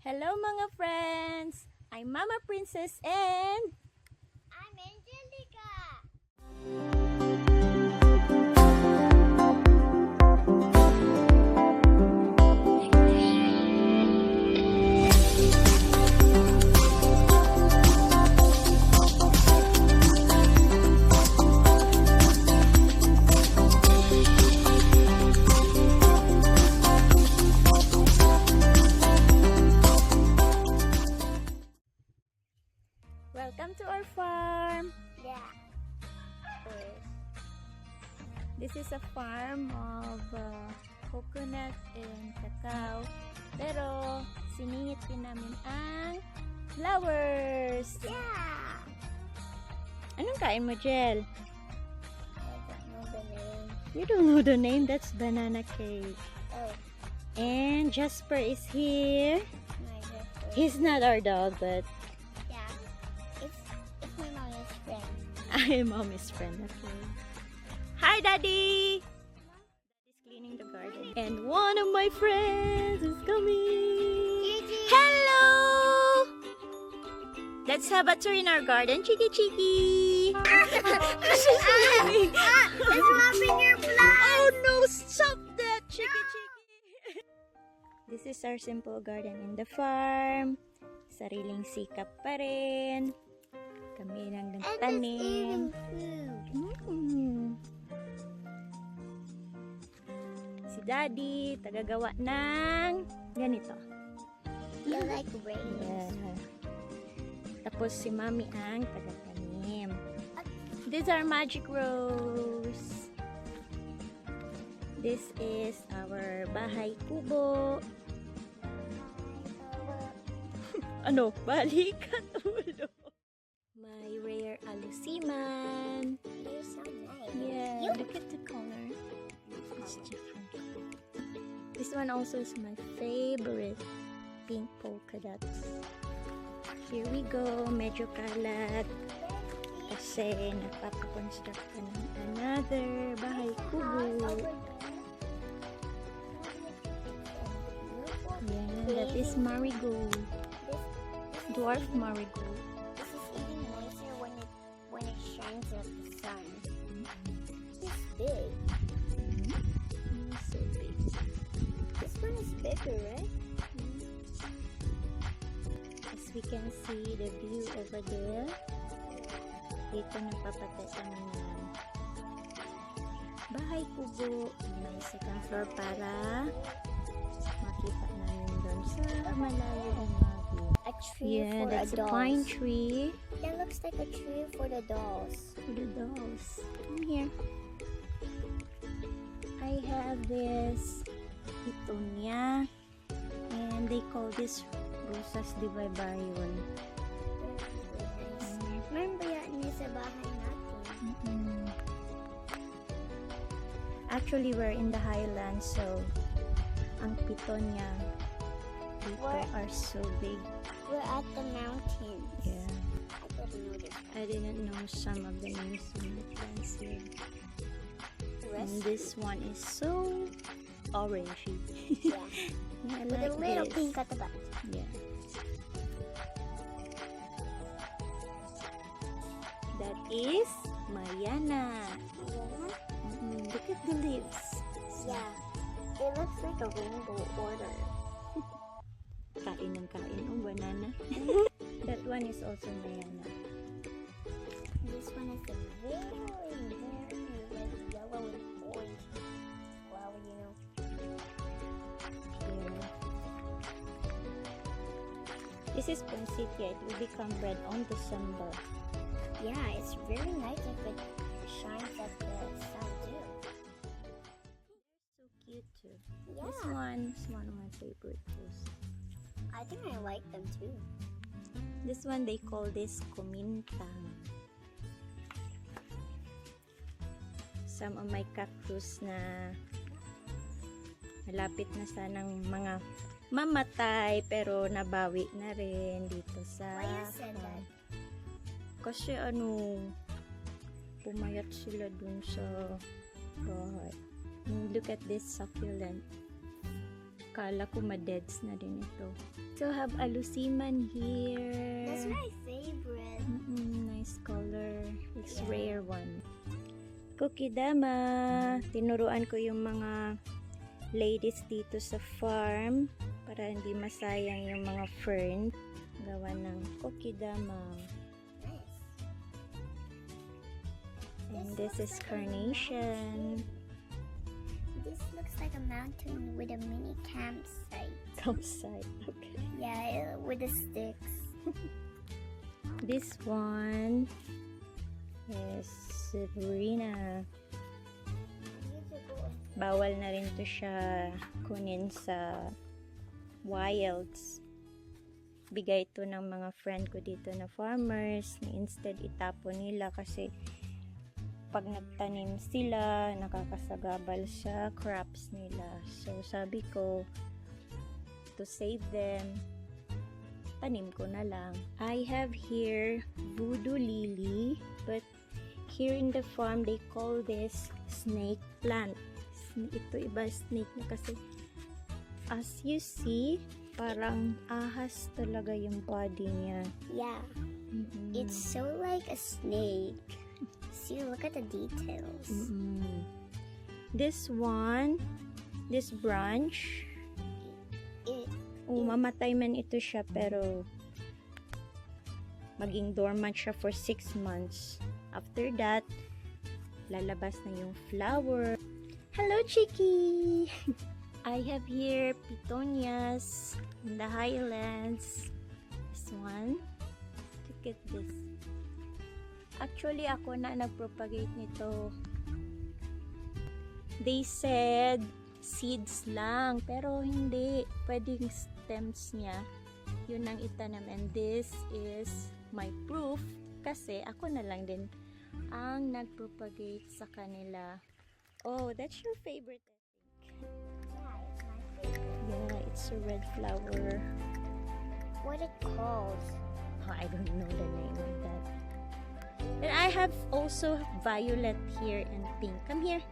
Hello mga friends! I'm Mama Princess and I'm Angelica. welcome to our farm. Yeah. This is a farm of coconut and cacao. Pero siningit din namin ang flowers. Yeah. Anong kain mo, Jel? I don't know the name. You don't know the name? That's banana cake. Oh, And Jasper is here. my God. He's not our dog, but Yeah. It's my mom's friend. I am mommy's friend. Okay. Hi, Daddy! Daddy's cleaning the garden. And one of my friends is coming. Gigi. Hello! Let's have a tour in our garden, Chiki Chiki. She's yelling. It's mopping your plant. Oh no! Stop that, Chiki Chiki. This is our simple garden in the farm. Sariling sikap pa rin. Kami lang And nagtanim. it's eating food. Si Daddy, tagagawa ng ganito. You like rain. Yeah. Tapos si Mami ang tagatanim. These are magic rose. This is our bahay kubo. Ano? Balikan ulo. My rare alusiman. You're so nice. Yeah, You- look at the color. It's different. This one also is my favorite. Pink polka dots. Here we go. Medyo kalat. Kasi nagpapakonstruct ka ng another bahay kubo. Yeah, that is marigold. Dwarf marigold. This is even nicer when it shines at the sun. It's big. So big. This one is bigger, right? As we can see the view over there. Dito nagpapatay kami ng bahay kubo. May second floor para makita namin doon sa malayo ang view. A tree Yeah, for that's a a pine dolls. tree. That looks like a tree for the dolls. For the dolls. Come here. I have this Itonia, and they call this Rosas de Baybayon. Remember yan niya sa bahay natin? Actually, we're in the highlands, so ang Pitonia dito What? are so big. We're at the mountains. Yeah, I didn't know this. I didn't know some of the names of the plants here. And Rest. this one is so orangey. Yeah. Yeah, I With like a little this. pink at the back. Yeah. That is Mariana. Look at the leaves. Yeah. It looks like a rainbow order. Kain ng kain ang banana. That one is also Mariana. This one is a very like yellow and orange flower, you know. Yeah. This is Poinsettia. It will become red on December. Yeah, it's very nice if it shines at the sun too. So cute too. Yeah. This one is one of my favorite too. I think I like them too. This one they call this kumintang. Some of my cactus na malapit na sanang mga mamatay pero nabawi na rin dito sa Why you said farm. that? Kasi pumayat sila dun sa bahay. And look at this succulent. Akala ko ma-deads na din ito. So, have alusiman here. That's my favorite. Nice color. It's Yeah. rare one. Cookie Dama. Tinuruan ko yung mga ladies dito sa farm para hindi masayang yung mga fern. Gawa ng Cookie Dama. Nice. And this is carnation. This looks like a mountain with a mini campsite. Campsite. Okay. Yeah, with the sticks. This one is Sabrina. Bawal na rin to siya kunin sa wilds. Bigay ito ng mga friend ko dito na farmers. Instead, itapon nila kasi pag nagtanim sila, nakakasagabal sa crops nila. So, sabi ko, to save them, tanim ko na lang. I have here voodoo lily, but here in the farm, they call this snake plant. Ito iba snake na kasi as you see, parang ahas talaga yung body niya. Yeah, it's so like a snake. See, look at the details. This one, this branch, mamatay man ito siya pero maging dormant siya for 6 months. After that, lalabas na yung flower. Hello, Chiki! I have here petunias in the highlands. This one. Look at this. Actually, ako na nagpropagate nito. They said seeds lang, pero hindi. Pwedeng stems niya. Yun ang itanam. And this is my proof kasi ako na lang din ang nagpropagate sa kanila. Oh, that's your favorite, I think. Yeah, it's my favorite. Yeah, it's a red flower. What it called? Oh, I don't know the name of that. And I have also violet here and pink. Come here.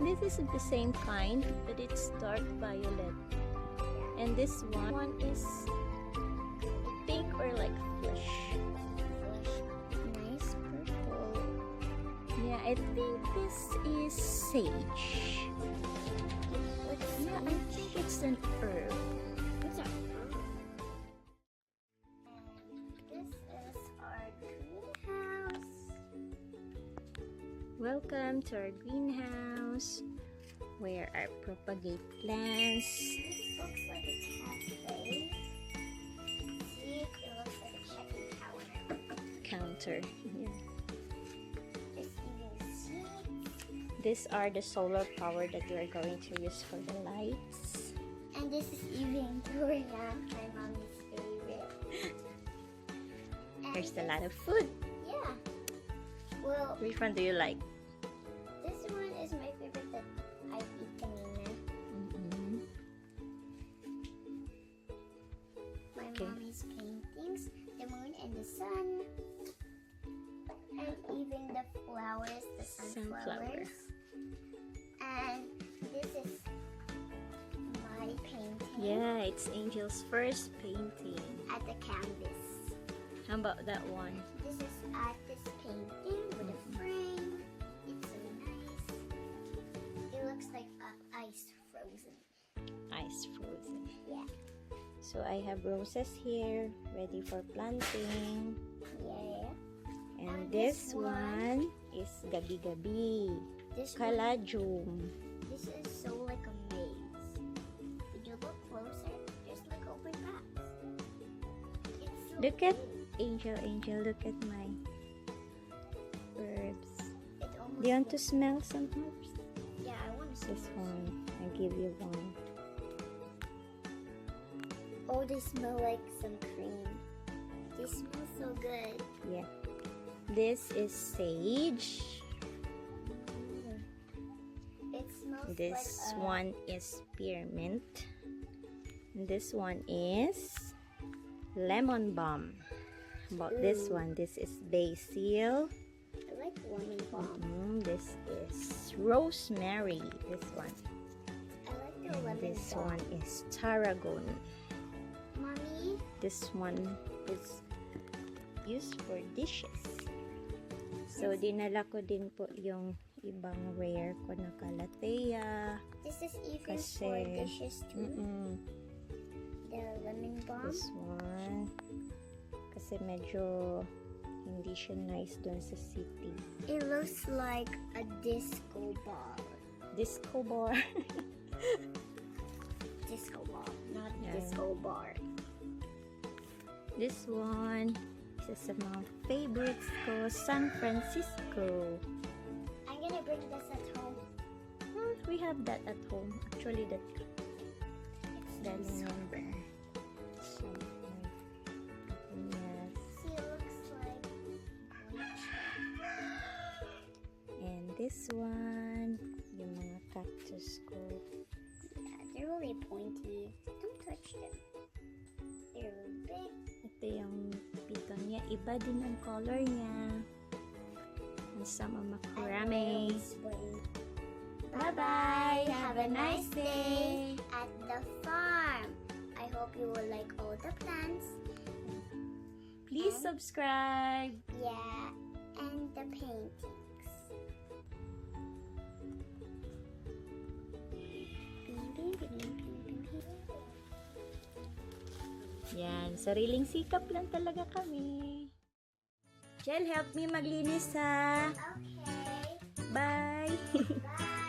This is the same kind, but it's dark violet. And this one is pink or like flesh. Nice purple. Yeah, I think this is sage. Yeah, I think it's an herb. What's that? And this is our greenhouse. Welcome to our greenhouse where I propagate plants. This looks like a cafe. See, it looks like a checking Counter. Yeah. There's even seeds. These are the solar power that we are going to use for the lights. And this is even durian, my mommy's favorite. There's a lot of food. Yeah. Well, Which one do you like? this one is my favorite that I eat kanina. My Okay. mommy's paintings, the moon and the sun, and even the flowers, the sunflowers. And this is my painting Yeah, it's Angel's first painting. at the canvas. How about that one? This is artist painting with a frame. It's so nice. It looks like ice frozen. Ice frozen. Yeah. So I have roses here ready for planting. Yeah. And And this this one one is gabi-gabi. This one, Caladium. this is so like a maze. If you look closer, there's like open paths. It's so Look at big. Angel, look at my herbs. It almost Do you want to looks- smell some herbs? Yeah, I want to see This one. I'll give you one. Oh, they smell like some cream. They smell so good. Yeah. This is sage. It smells This like one is spearmint. And this one is lemon balm. About this Ooh. one, this is basil. I like lemon balm. This is rosemary. This one. I like the And lemon this balm. one is tarragon. Mommy, This one is used for dishes. So, dinala ko din po yung ibang rare ko na Calathea. this is even Kasi, for dishes too. The lemon balm. This one. Kasi medyo hindi siya nice doon sa city. It looks like a disco ball. Disco bar. Disco ball, not Yeah. disco bar. This one. Isa sa mga favorites ko, San Francisco. I'm gonna bring this at home. We have that at home. Actually, that It's galing nice. yan doon. So, yes. See, it looks like bleach. And this one, yung mga cactus ko. Yeah, they're really pointy. Don't touch them. They're really big. Ito yung pitonia. Iba din ang color niya. And some of macrame. Bye-bye. Have a nice day at the farm. I hope you will like all the plants. Please subscribe. Yeah, and the paintings. Yan, sariling sikap lang talaga kami. Jel, help me maglinis ha. Okay. Bye. Bye.